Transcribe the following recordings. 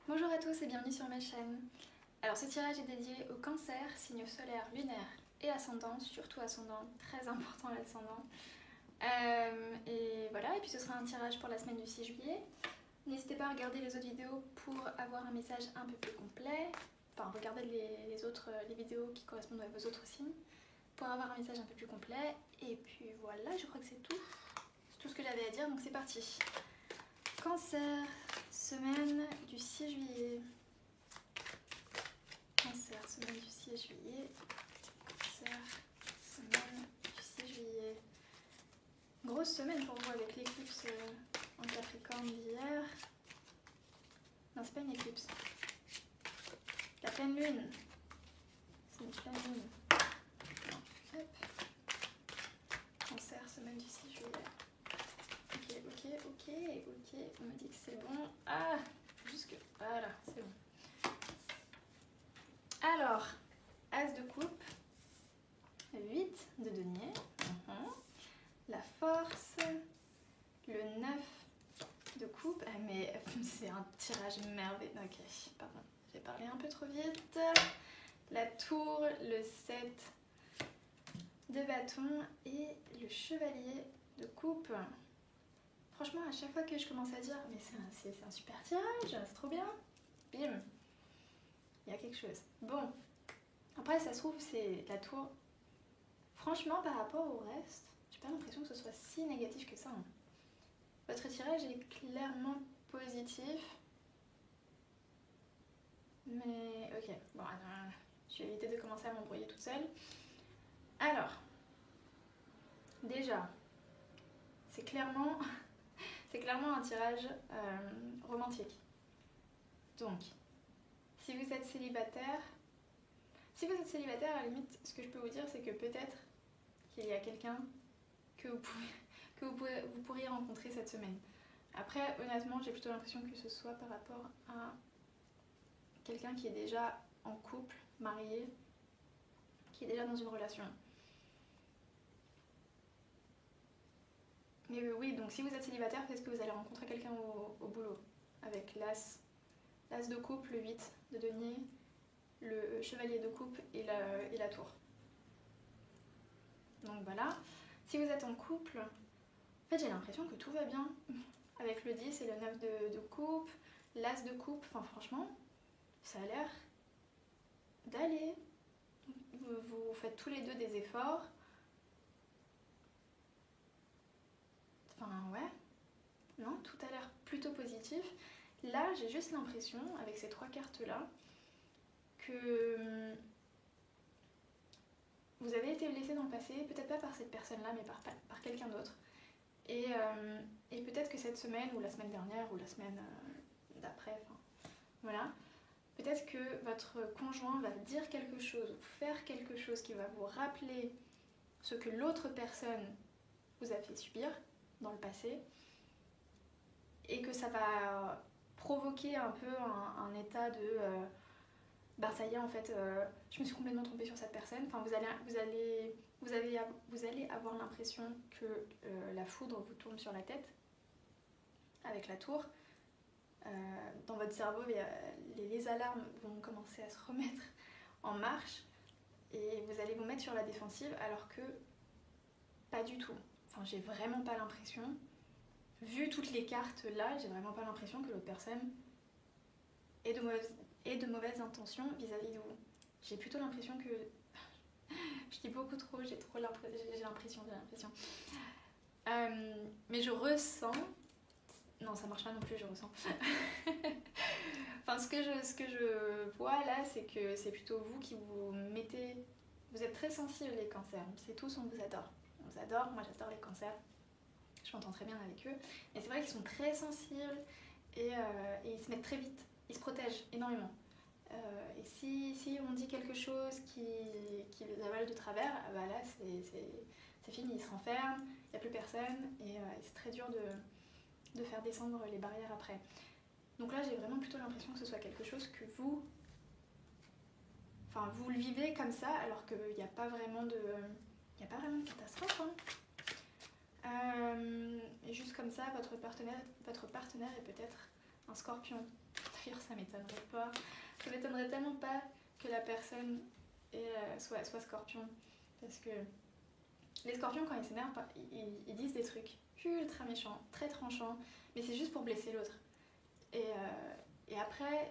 Bonjour à tous et bienvenue sur ma chaîne. Alors ce tirage est dédié au cancer, signe solaire, lunaire et ascendant, surtout ascendant, très important l'ascendant. Et voilà, et puis ce sera un tirage pour la semaine du 6 juillet. N'hésitez pas à regarder les autres vidéos pour avoir un message un peu plus complet. Enfin, regardez les vidéos qui correspondent à vos autres signes pour avoir un message un peu plus complet. Et puis voilà, je crois que c'est tout. C'est tout ce que j'avais à dire, donc c'est parti. Cancer, semaine du 6 juillet. Cancer, semaine du 6 juillet. Cancer, semaine du 6 juillet. Grosse semaine pour vous avec l'éclipse en Capricorne d'hier. Non, c'est pas une éclipse. La pleine lune. C'est une pleine lune. Non, hop. Cancer, semaine du 6 juillet. Ok. On me dit que c'est bon. Ah, juste que. Voilà, c'est bon. Alors, As de coupe, 8 de denier, la force, le 9 de coupe. Ah, mais c'est un tirage merveilleux. Ok, pardon, j'ai parlé un peu trop vite. La tour, le 7 de bâton et le chevalier de coupe. Franchement, à chaque fois que je commence à dire mais c'est un super tirage, c'est trop bien, bim, il y a quelque chose. Bon, après ça se trouve c'est la tour. Franchement, par rapport au reste, j'ai pas l'impression que ce soit si négatif que ça. Votre tirage est clairement positif. Mais ok, bon, je vais éviter de commencer à m'embrouiller toute seule. Alors, déjà, c'est clairement un tirage romantique. Donc, si vous êtes célibataire, à la limite, ce que je peux vous dire, c'est que peut-être qu'il y a quelqu'un que vous pourriez rencontrer cette semaine. Après, honnêtement, j'ai plutôt l'impression que ce soit par rapport à quelqu'un qui est déjà en couple, marié, qui est déjà dans une relation. Mais oui, donc si vous êtes célibataire, peut-être que vous allez rencontrer quelqu'un au boulot. Avec l'as de coupe, le 8 de denier, le chevalier de coupe et la tour. Donc voilà. Si vous êtes en couple, en fait j'ai l'impression que tout va bien. Avec le 10 et le 9 de coupe, l'as de coupe, enfin franchement, ça a l'air d'aller. Vous faites tous les deux des efforts. Enfin ouais, non, tout a l'air plutôt positif. Là, j'ai juste l'impression, avec ces 3 cartes-là, que vous avez été blessé dans le passé, peut-être pas par cette personne-là, mais par quelqu'un d'autre. Et peut-être que cette semaine, ou la semaine dernière, ou la semaine d'après, enfin, voilà, peut-être que votre conjoint va dire quelque chose, ou faire quelque chose qui va vous rappeler ce que l'autre personne vous a fait subir dans le passé, et que ça va provoquer un peu un état de ça y est en fait je me suis complètement trompée sur cette personne. Enfin vous allez avoir l'impression que la foudre vous tombe sur la tête avec la tour. Dans votre cerveau les alarmes vont commencer à se remettre en marche et vous allez vous mettre sur la défensive alors que pas du tout. Enfin j'ai vraiment pas l'impression. Vu toutes les cartes là, j'ai vraiment pas l'impression que l'autre personne ait de mauvaises intentions vis-à-vis de vous. J'ai plutôt l'impression que... je dis beaucoup trop, j'ai l'impression. Mais je ressens... Non, ça marche pas non plus, je ressens. Enfin, ce que je vois là, c'est que c'est plutôt vous qui vous mettez... Vous êtes très sensibles les cancers, c'est tous, on vous adore. On vous adore, moi j'adore les cancers. Je m'entends très bien avec eux. Mais c'est vrai qu'ils sont très sensibles et ils se mettent très vite. Ils se protègent énormément. Et si on dit quelque chose qui les avale de travers, bah là c'est fini, ils se renferment, il n'y a plus personne et c'est très dur de faire descendre les barrières après. Donc là j'ai vraiment plutôt l'impression que ce soit quelque chose que vous le vivez comme ça alors qu'il n'y a pas vraiment de catastrophe. Et juste comme ça, votre partenaire est peut-être un scorpion. D'ailleurs, ça m'est m'étonnerait pas. Ça m'étonnerait tellement pas que la personne soit scorpion. Parce que les scorpions, quand ils s'énervent, ils disent des trucs ultra méchants, très tranchants, mais c'est juste pour blesser l'autre. Et après,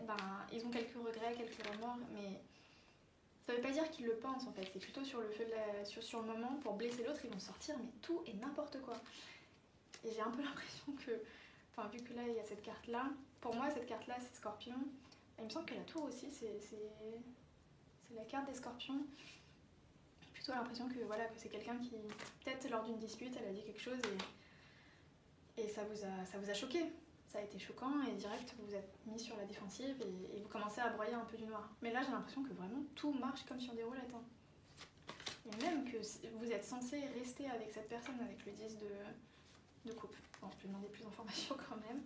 ils ont quelques regrets, quelques remords, mais ça veut pas dire qu'ils le pensent en fait. C'est plutôt sur le moment, pour blesser l'autre, ils vont sortir, mais tout et n'importe quoi. Et j'ai un peu l'impression que, vu que là il y a cette carte-là, pour moi cette carte-là c'est Scorpion. Et il me semble que la tour aussi c'est la carte des Scorpions. J'ai plutôt l'impression que c'est quelqu'un qui, peut-être lors d'une dispute, elle a dit quelque chose et ça vous a choqué. Ça a été choquant et direct vous êtes mis sur la défensive et vous commencez à broyer un peu du noir. Mais là j'ai l'impression que vraiment tout marche comme sur des roulettes. Et même que vous êtes censé rester avec cette personne avec le 10 de coupe. Bon, je vais demander plus d'informations quand même.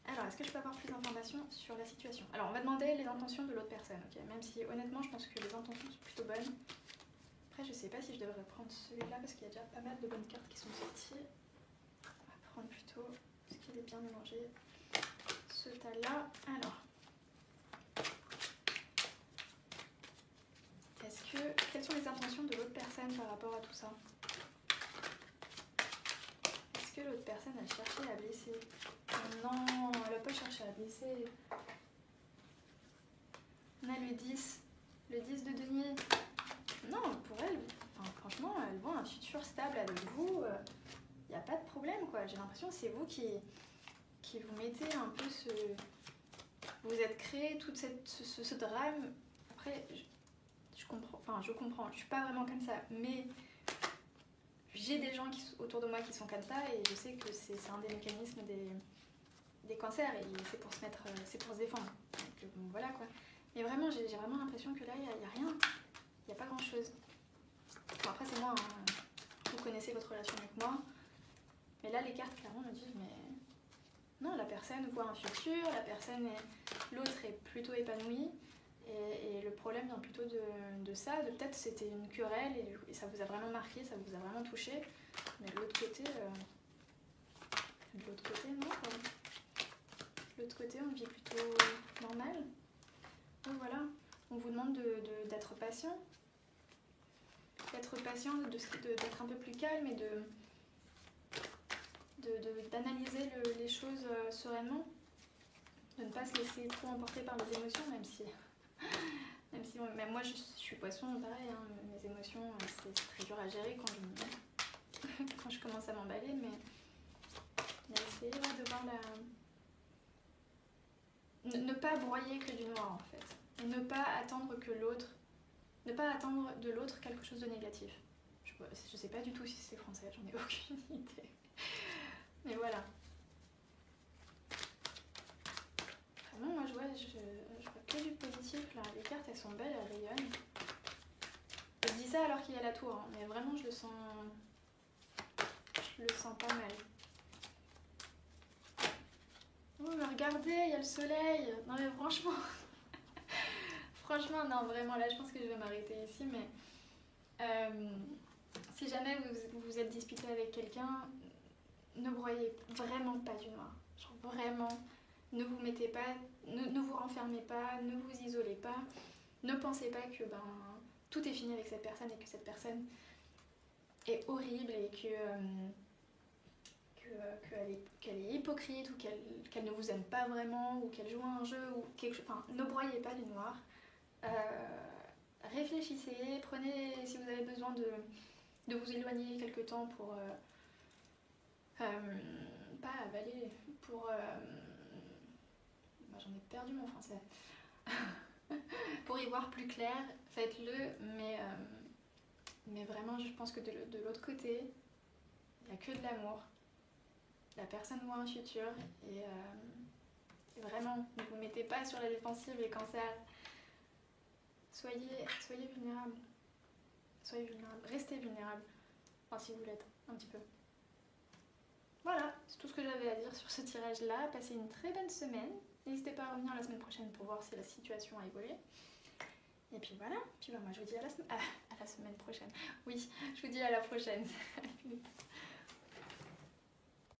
Alors, est-ce que je peux avoir plus d'informations sur la situation? Alors, on va demander les intentions de l'autre personne, ok? Même si, honnêtement, je pense que les intentions sont plutôt bonnes. Après, je sais pas si je devrais prendre celui-là, parce qu'il y a déjà pas mal de bonnes cartes qui sont sorties. On va prendre plutôt ce qu'il est bien mélangé. Ce tas-là. Alors. Quelles sont les intentions de l'autre personne par rapport à tout ça? Est-ce que l'autre personne a cherché à blesser? Non, elle n'a pas cherché à blesser. On a le 10 de denier. Non, pour elle, franchement, elle voit un futur stable avec vous. Il n'y a pas de problème, quoi. J'ai l'impression que c'est vous qui vous mettez un peu vous êtes créé tout ce drame. Après, je comprends, je suis pas vraiment comme ça, mais j'ai des gens autour de moi qui sont comme ça et je sais que c'est un des mécanismes des cancers et c'est pour se défendre. Donc bon, voilà quoi. Mais vraiment, j'ai vraiment l'impression que là, il n'y a rien, il n'y a pas grand chose. Bon, après, c'est moi, hein. Vous connaissez votre relation avec moi, mais là, les cartes clairement me disent, mais non, la personne voit un futur, l'autre est plutôt épanouie. Et le problème vient plutôt de ça, peut-être c'était une querelle et ça vous a vraiment marqué, ça vous a vraiment touché. Mais de l'autre côté, non quoi. De l'autre côté, on vit plutôt normal. Donc voilà, on vous demande d'être patient. D'être patient, d'être un peu plus calme et d'analyser les choses sereinement. De ne pas se laisser trop emporter par les émotions, même moi je suis poisson, pareil, hein, mes émotions c'est très dur à gérer quand je commence à m'emballer, mais essayer de voir ne pas broyer que du noir en fait, et ne pas attendre de l'autre quelque chose de négatif. Je sais pas du tout si c'est français, j'en ai aucune idée, mais voilà. Vraiment, moi je vois que du positif là. Les cartes elles sont belles, elles rayonnent. Je dis ça alors qu'il y a la tour, hein, mais vraiment je le sens pas mal. Oh mais regardez, il y a le soleil. Non mais franchement, non vraiment là je pense que je vais m'arrêter ici, mais si jamais vous êtes disputé avec quelqu'un, ne broyez vraiment pas du noir. Genre vraiment. Ne vous mettez pas, ne vous renfermez pas, ne vous isolez pas. Ne pensez pas que tout est fini avec cette personne et que cette personne est horrible et qu'elle est hypocrite ou qu'elle ne vous aime pas vraiment ou qu'elle joue à un jeu ou quelque chose. Enfin, ne broyez pas du noir. Réfléchissez, prenez si vous avez besoin de vous éloigner quelque temps pour pas avaler, pour j'en ai perdu mon français. Pour y voir plus clair, faites-le, mais vraiment, je pense que de l'autre côté, il n'y a que de l'amour. La personne voit un futur et vraiment, ne vous mettez pas sur la défensive les cancers. Soyez vulnérables. Soyez vulnérables. Restez vulnérables. Enfin, si vous l'êtes, un petit peu. Voilà, c'est tout ce que j'avais à dire sur ce tirage-là. Passez une très bonne semaine. N'hésitez pas à revenir la semaine prochaine pour voir si la situation a évolué. Et puis voilà, moi je vous dis à la semaine prochaine. Oui, je vous dis à la prochaine.